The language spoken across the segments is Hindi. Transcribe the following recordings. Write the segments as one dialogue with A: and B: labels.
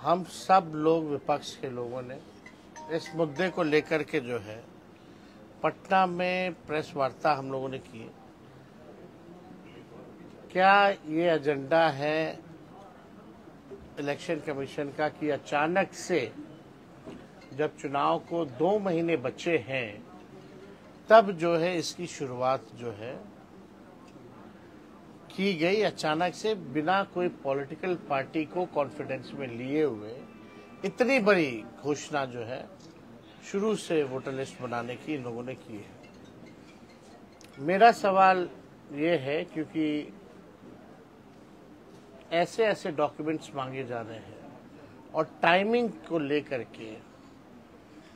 A: हम सब लोग विपक्ष के लोगों ने इस मुद्दे को लेकर के जो है पटना में प्रेस वार्ता हम लोगों ने की। क्या ये एजेंडा है इलेक्शन कमीशन का कि अचानक से जब चुनाव को 2 महीने बचे हैं तब जो है इसकी शुरुआत जो है की गई, अचानक से बिना कोई पॉलिटिकल पार्टी को कॉन्फिडेंस में लिए हुए इतनी बड़ी घोषणा जो है शुरू से वोटर लिस्ट बनाने की इन लोगों ने की है। मेरा सवाल ये है क्योंकि ऐसे ऐसे डॉक्यूमेंट्स मांगे जा रहे हैं और टाइमिंग को लेकर के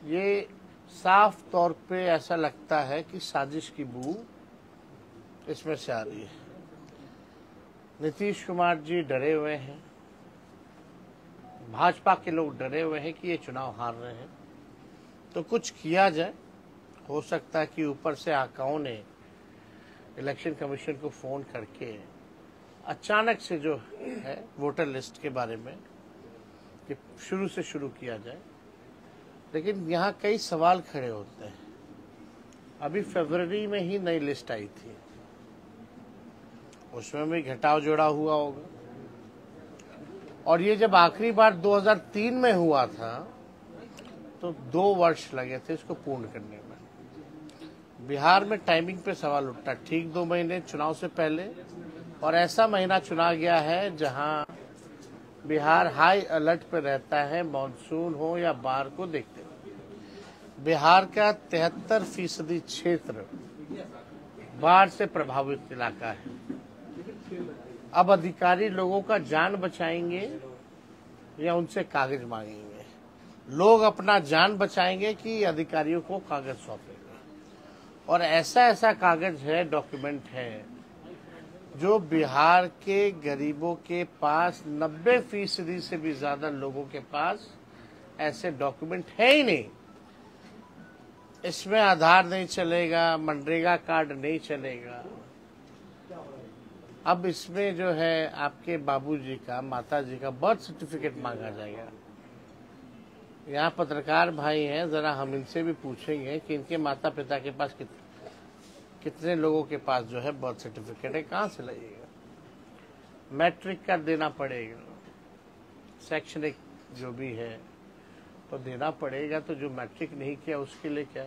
A: ये साफ तौर पे ऐसा लगता है कि साजिश की बू इसमें से आ रही है। नीतीश कुमार जी डरे हुए हैं, भाजपा के लोग डरे हुए हैं कि ये चुनाव हार रहे हैं, तो कुछ किया जाए। हो सकता है कि ऊपर से आकाओं ने इलेक्शन कमीशन को फोन करके अचानक से जो है वोटर लिस्ट के बारे में कि शुरू से शुरू किया जाए। लेकिन यहाँ कई सवाल खड़े होते हैं। अभी फरवरी में ही नई लिस्ट आई थी, उसमें भी घटाव जोड़ा हुआ होगा, और ये जब आखिरी बार 2003 में हुआ था तो 2 वर्ष लगे थे इसको पूर्ण करने में। बिहार में टाइमिंग पे सवाल उठता, ठीक 2 महीने चुनाव से पहले, और ऐसा महीना चुना गया है जहां बिहार हाई अलर्ट पे रहता है, मानसून हो या बाढ़ को देखते हुए। बिहार का 73% क्षेत्र बाढ़ से प्रभावित इलाका है। अब अधिकारी लोगों का जान बचाएंगे या उनसे कागज मांगेंगे? लोग अपना जान बचाएंगे कि अधिकारियों को कागज सौंपेंगे? और ऐसा ऐसा कागज है, डॉक्यूमेंट है, जो बिहार के गरीबों के पास 90% से भी ज्यादा लोगों के पास ऐसे डॉक्यूमेंट है ही नहीं। इसमें आधार नहीं चलेगा, मनरेगा कार्ड नहीं चलेगा। अब इसमें जो है आपके बाबूजी का, माताजी का बर्थ सर्टिफिकेट मांगा जाएगा। यहाँ पत्रकार भाई हैं, जरा हम इनसे भी पूछेंगे कि इनके माता पिता के पास कितने लोगों के पास जो है बर्थ सर्टिफिकेट है, कहाँ से लाइएगा? मैट्रिक का देना पड़ेगा, शैक्षणिक जो भी है तो देना पड़ेगा। तो जो मैट्रिक नहीं किया उसके लिए क्या,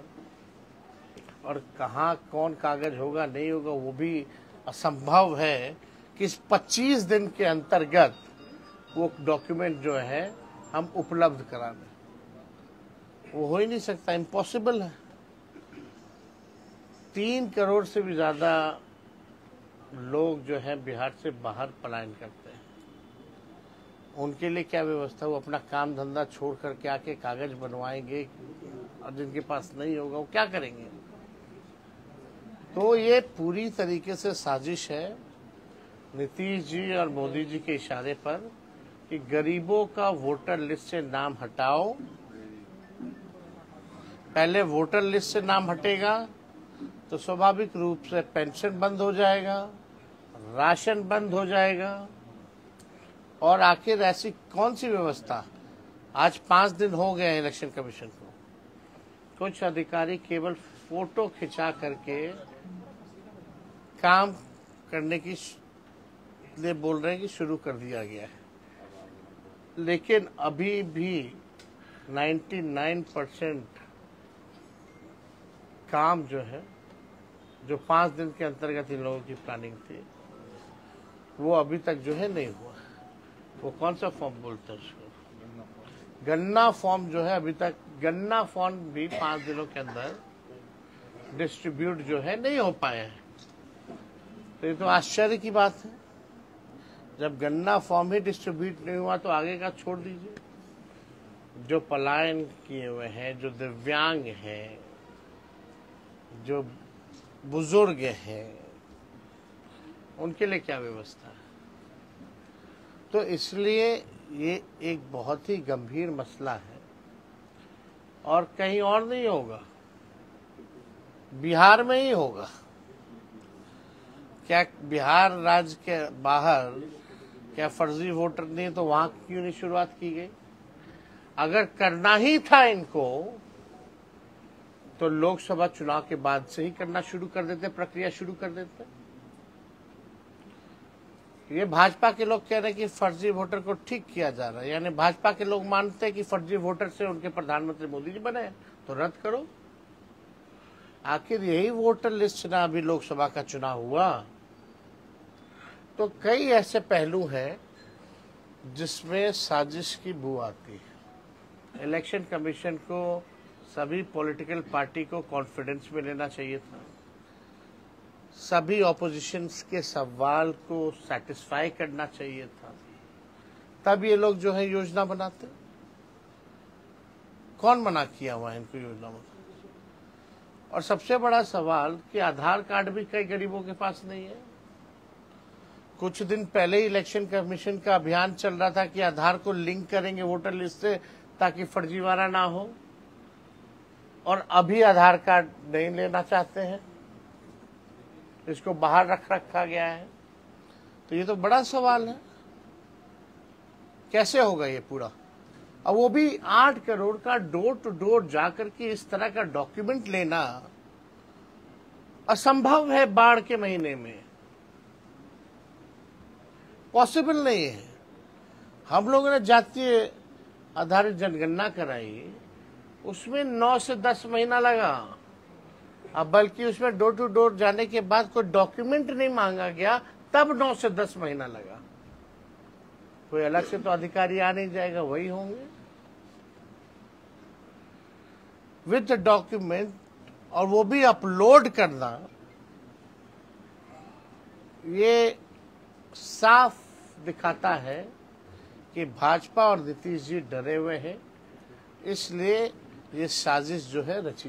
A: और कहाँ कौन कागज होगा नहीं होगा वो भी असंभव है कि इस 25 दिन के अंतर्गत वो डॉक्यूमेंट जो है हम उपलब्ध करा दें। वो हो ही नहीं सकता, इम्पॉसिबल है। 3 करोड़ से भी ज्यादा लोग जो है बिहार से बाहर पलायन करते हैं। उनके लिए क्या व्यवस्था? वो अपना काम धंधा छोड़ करके आके कागज बनवाएंगे, और जिनके पास नहीं होगा वो क्या करेंगे? तो ये पूरी तरीके से साजिश है नीतीश जी और मोदी जी के इशारे पर कि गरीबों का वोटर लिस्ट से नाम हटाओ। पहले वोटर लिस्ट से नाम हटेगा तो स्वाभाविक रूप से पेंशन बंद हो जाएगा, राशन बंद हो जाएगा, और आखिर ऐसी कौन सी व्यवस्था? आज 5 दिन हो गए इलेक्शन कमीशन को, कुछ अधिकारी केवल फोटो खिंचा करके काम करने की लिए बोल रहे हैं कि शुरू कर दिया गया है, लेकिन अभी भी 99% काम जो है, जो 5 दिन के अंतर्गत इन लोगों की प्लानिंग थी, वो अभी तक जो है नहीं हुआ। वो कौन सा फॉर्म बोलते हैं उसको, गन्ना फॉर्म जो है, अभी तक गन्ना फॉर्म भी 5 दिनों के अंदर डिस्ट्रीब्यूट जो है नहीं हो पाए हैं। तो ये तो आश्चर्य की बात है। जब गन्ना फॉर्म ही डिस्ट्रीब्यूट नहीं हुआ तो आगे का छोड़ दीजिए। जो पलायन किए हुए हैं, जो दिव्यांग हैं, जो बुजुर्ग हैं, उनके लिए क्या व्यवस्था है? तो इसलिए ये एक बहुत ही गंभीर मसला है, और कहीं और नहीं होगा, बिहार में ही होगा। क्या बिहार राज्य के बाहर क्या फर्जी वोटर नहीं, तो वहां क्यों नहीं शुरुआत की गई? अगर करना ही था इनको तो लोकसभा चुनाव के बाद से ही करना शुरू कर देते, प्रक्रिया शुरू कर देते। ये भाजपा के लोग कह रहे हैं कि फर्जी वोटर को ठीक किया जा रहा है, यानी भाजपा के लोग मानते हैं कि फर्जी वोटर से उनके प्रधानमंत्री मोदी जी बने, तो रद्द करो। आखिर यही वोटर लिस्ट ना अभी लोकसभा का चुनाव हुआ। तो कई ऐसे पहलू हैं जिसमें साजिश की बू आती है। इलेक्शन कमीशन को, सभी पॉलिटिकल पार्टी को कॉन्फिडेंस में लेना चाहिए था, सभी ऑपोजिशन के सवाल को सेटिस्फाई करना चाहिए था, तब ये लोग जो है योजना बनाते। कौन मना किया हुआ है इनको योजना बनाने? और सबसे बड़ा सवाल कि आधार कार्ड भी कई गरीबों के पास नहीं है। कुछ दिन पहले ही इलेक्शन कमीशन का अभियान चल रहा था कि आधार को लिंक करेंगे वोटर लिस्ट से ताकि फर्जीवाड़ा ना हो, और अभी आधार कार्ड नहीं लेना चाहते हैं, इसको बाहर रखा गया है। तो ये तो बड़ा सवाल है, कैसे होगा ये पूरा? अब वो भी 8 करोड़ का डोर टू डोर जाकर के इस तरह का डॉक्यूमेंट लेना असंभव है। बाढ़ के महीने में पॉसिबल नहीं है। हम लोगों ने जातीय आधारित जनगणना कराई, उसमें 9 से 10 महीना लगा। अब बल्कि उसमें डोर टू डोर जाने के बाद कोई डॉक्यूमेंट नहीं मांगा गया, तब 9 से 10 महीना लगा। कोई अलग से तो अधिकारी आ नहीं जाएगा, वही होंगे विद डॉक्यूमेंट, और वो भी अपलोड करना। ये साफ दिखाता है कि भाजपा और नीतीश जी डरे हुए हैं, इसलिए ये साजिश जो है रची